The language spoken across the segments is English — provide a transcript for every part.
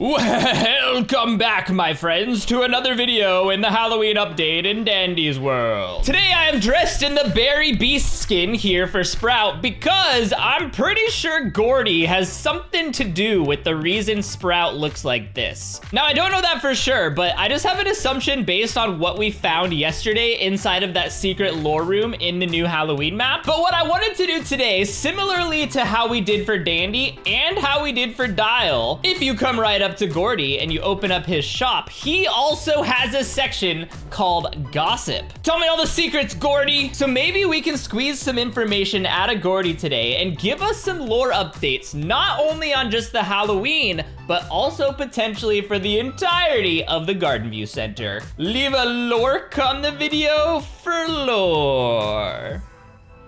Welcome back, my friends, to another video in the Halloween update in Dandy's world. Today I am dressed in the Berry Beast skin here for Sprout because I'm pretty sure Gordy has something to do with the reason Sprout looks like this. Now, I don't know that for sure, but I just have an assumption based on what we found yesterday inside of that secret lore room in the new Halloween map. But what I wanted to do today, similarly to how we did for Dandy and how we did for Dial, if you come right up to Gordy and you open up his shop, he also has a section called Gossip. Tell me all the secrets, Gordy. So maybe we can squeeze some information out of Gordy today and give us some lore updates, not only on just the Halloween, but also potentially for the entirety of the Garden View Center. Leave a lurk on the video for lore.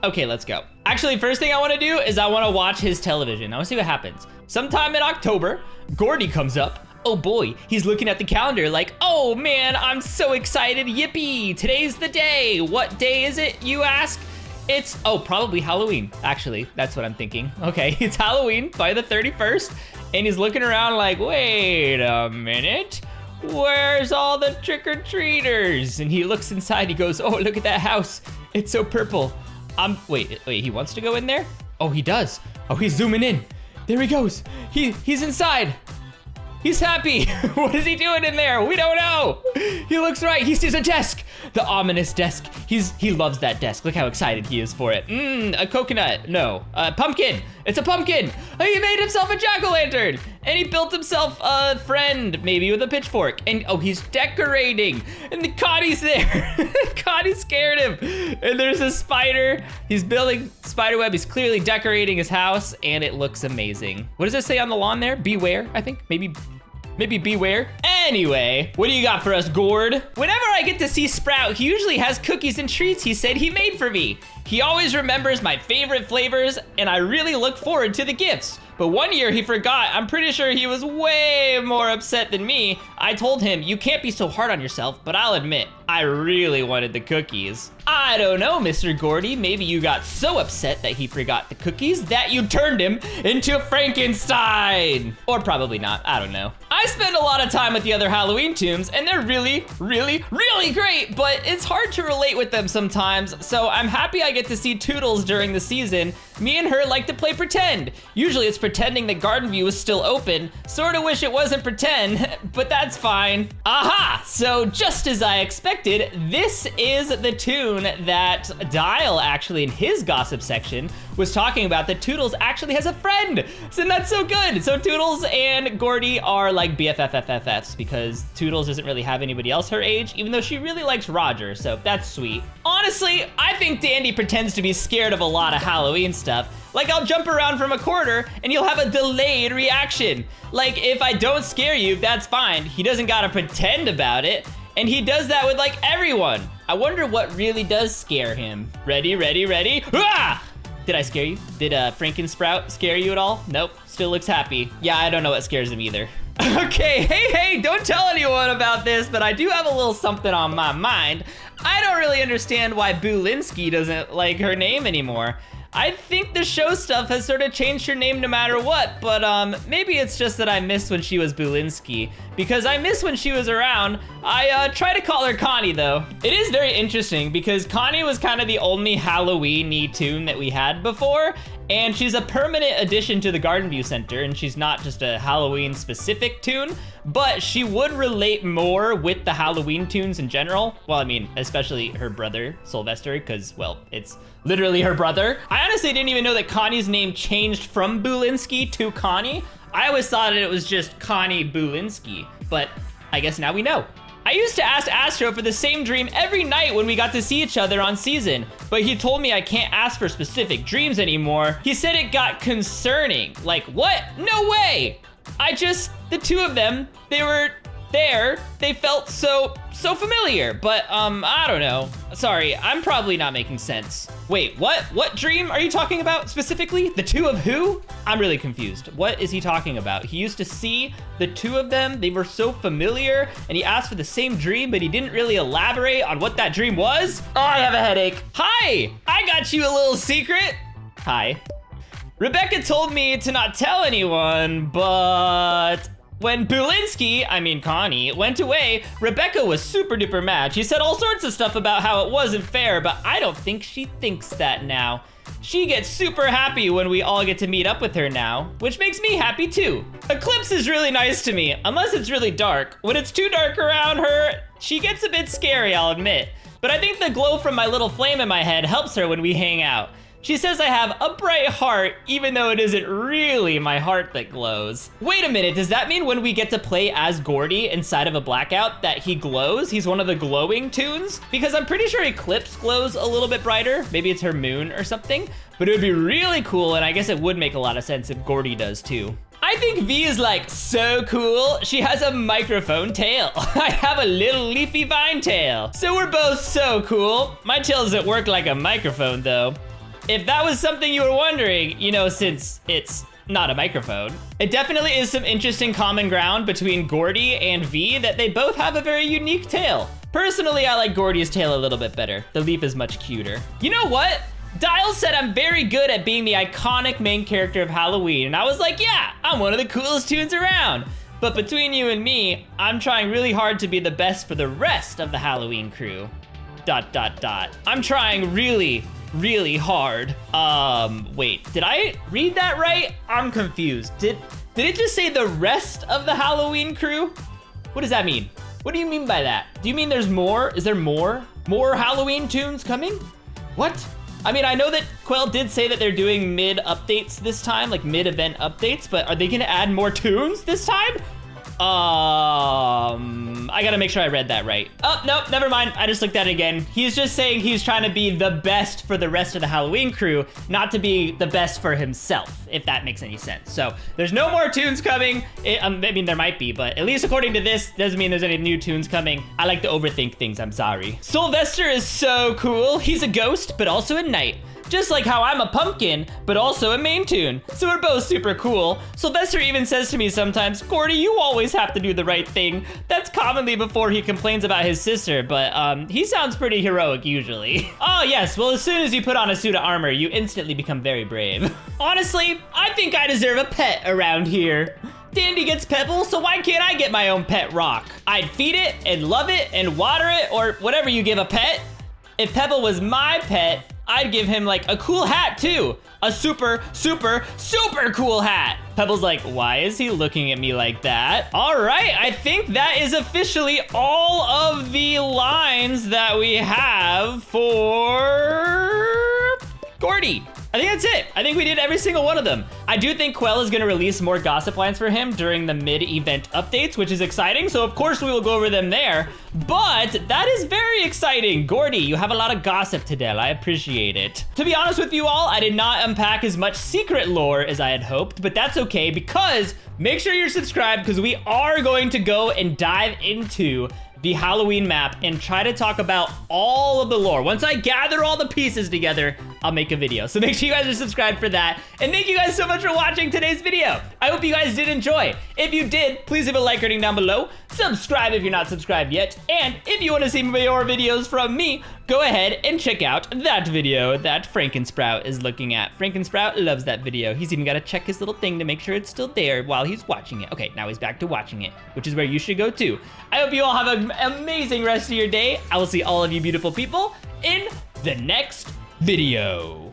Okay, let's go. Actually, first thing I want to do is I want to watch his television. I want to see what happens. Sometime in October, Gordy comes up. Oh boy, he's looking at the calendar like, oh man, I'm so excited, yippee, today's the day. What day is it, you ask? It's, oh, probably Halloween, actually. That's what I'm thinking. Okay, it's Halloween by the 31st, and he's looking around like, wait a minute. Where's all the trick-or-treaters? And he looks inside, he goes, oh, look at that house. It's so purple. Wait, he wants to go in there? Oh, he does. Oh, he's zooming in. There he goes. He's inside. He's happy. What is he doing in there? We don't know. He looks right. He sees a desk. The ominous desk. He loves that desk. Look how excited he is for it. A coconut. No. A pumpkin. It's a pumpkin. Oh, he made himself a jack-o'-lantern. And he built himself a friend, maybe with a pitchfork. And oh, he's decorating. And the Connie's there. Connie scared him. And there's a spider. He's building spider web. He's clearly decorating his house, and it looks amazing. What does it say on the lawn there? Beware, I think. Maybe beware. Anyway, what do you got for us, Gord? Whenever I get to see Sprout, he usually has cookies and treats he said he made for me. He always remembers my favorite flavors, and I really look forward to the gifts. But one year he forgot. I'm pretty sure he was way more upset than me. I told him, you can't be so hard on yourself, but I'll admit, I really wanted the cookies. I don't know, Mr. Gordy. Maybe you got so upset that he forgot the cookies that you turned him into Frankenstein. Or probably not, I don't know. I spend a lot of time with the other Halloween tombs, and they're really, really, really great, but it's hard to relate with them sometimes, so I'm happy I get to see Toodles during the season. Me and her like to play pretend. Usually it's pretending that Garden View is still open. Sorta wish it wasn't pretend, but that's fine. Aha! So just as I expected, this is the tune that Dial actually in his gossip section was talking about, that Toodles actually has a friend. So that's so good. So Toodles and Gordy are like BFFFFs because Toodles doesn't really have anybody else her age, even though she really likes Roger, so that's sweet. Honestly, I think Dandy pretends to be scared of a lot of Halloween stuff. Like, I'll jump around from a corner and you'll have a delayed reaction. Like, if I don't scare you, that's fine. He doesn't gotta pretend about it. And he does that with like everyone. I wonder what really does scare him. Ready, ready, ready. Ah! Did I scare you? Did Frankensprout scare you at all? Nope, still looks happy. Yeah, I don't know what scares him either. Okay, hey, don't tell anyone about this, but I do have a little something on my mind. I don't really understand why Bulinsky doesn't like her name anymore. I think the show stuff has sort of changed her name no matter what, but maybe it's just that I miss when she was Bulinsky, because I miss when she was around. I try to call her Connie, though. It is very interesting, because Connie was kind of the only Halloween-y tune that we had before, and she's a permanent addition to the Garden View Center, and she's not just a Halloween-specific tune, but she would relate more with the Halloween tunes in general. Well, I mean, especially her brother, Sylvester, because, well, it's literally her brother. I honestly didn't even know that Connie's name changed from Bulinsky to Connie. I always thought it was just Connie Bulinsky, but I guess now we know. I used to ask Astro for the same dream every night when we got to see each other on season, but he told me I can't ask for specific dreams anymore. He said it got concerning. Like, what? No way! The two of them, they were there. They felt so familiar, but I don't know. Sorry, I'm probably not making sense. Wait, what? What dream are you talking about specifically? The two of who? I'm really confused. What is he talking about? He used to see the two of them. They were so familiar, and he asked for the same dream, but he didn't really elaborate on what that dream was. Oh, I have a headache. Hi, I got you a little secret. Hi. Rebecca told me to not tell anyone, but When Bulinsky, I mean Connie, went away, Rebecca was super duper mad. She said all sorts of stuff about how it wasn't fair, but I don't think she thinks that now. She gets super happy when we all get to meet up with her now, which makes me happy too. Eclipse is really nice to me, unless it's really dark. When it's too dark around her, she gets a bit scary, I'll admit. But I think the glow from my little flame in my head helps her when we hang out. She says I have a bright heart, even though it isn't really my heart that glows. Wait a minute, does that mean when we get to play as Gordy inside of a blackout that he glows? He's one of the glowing toons? Because I'm pretty sure Eclipse glows a little bit brighter. Maybe it's her moon or something. But it would be really cool, and I guess it would make a lot of sense if Gordy does too. I think V is like so cool. She has a microphone tail. I have a little leafy vine tail. So we're both so cool. My tail doesn't work like a microphone though. If that was something you were wondering, you know, since it's not a microphone, it definitely is some interesting common ground between Gordy and V that they both have a very unique tail. Personally, I like Gordy's tail a little bit better. The leaf is much cuter. You know what? Dial said I'm very good at being the iconic main character of Halloween, and I was like, yeah, I'm one of the coolest tunes around. But between you and me, I'm trying really hard to be the best for the rest of the Halloween crew. ... I'm trying really hard. Wait, did I read that right? I'm confused. Did it just say the rest of the Halloween crew? What does that mean? What do you mean by that? Do you mean there's more? Is there more? More Halloween tunes coming? What? I mean, I know that Quell did say that they're doing mid-updates this time, like mid-event updates, but are they gonna add more tunes this time? I gotta make sure I read that right. Oh, nope, never mind. I just looked at it again. He's just saying he's trying to be the best for the rest of the Halloween crew, not to be the best for himself, if that makes any sense. So there's no more tunes coming. I mean, there might be, but at least according to this, doesn't mean there's any new tunes coming. I like to overthink things, I'm sorry. Sylvester is so cool. He's a ghost, but also a knight. Just like how I'm a pumpkin, but also a main tune. So we're both super cool. Sylvester even says to me sometimes, Gordy, you always have to do the right thing. That's commonly before he complains about his sister, but he sounds pretty heroic usually. Oh yes, well as soon as you put on a suit of armor, you instantly become very brave. Honestly, I think I deserve a pet around here. Dandy gets Pebble, so why can't I get my own pet rock? I'd feed it and love it and water it or whatever you give a pet. If Pebble was my pet, I'd give him like a cool hat too. A super cool hat. Pebble's like, why is he looking at me like that? All right, I think that is officially all of the lines that we have for Gordy. I think that's it. I think we did every single one of them. I do think Quell is gonna release more gossip lines for him during the mid-event updates, which is exciting. So of course we will go over them there, but that is very exciting. Gordy, you have a lot of gossip to tell. I appreciate it. To be honest with you all, I did not unpack as much secret lore as I had hoped, but that's okay because make sure you're subscribed because we are going to go and dive into the Halloween map and try to talk about all of the lore. Once I gather all the pieces together, I'll make a video. So make sure you guys are subscribed for that. And thank you guys so much for watching today's video. I hope you guys did enjoy. If you did, please leave a like rating down below. Subscribe if you're not subscribed yet. And if you want to see more videos from me, go ahead and check out that video that Frankensprout is looking at. Frankensprout loves that video. He's even got to check his little thing to make sure it's still there while he's watching it. Okay, now he's back to watching it, which is where you should go too. I hope you all have an amazing rest of your day. I will see all of you beautiful people in the next video.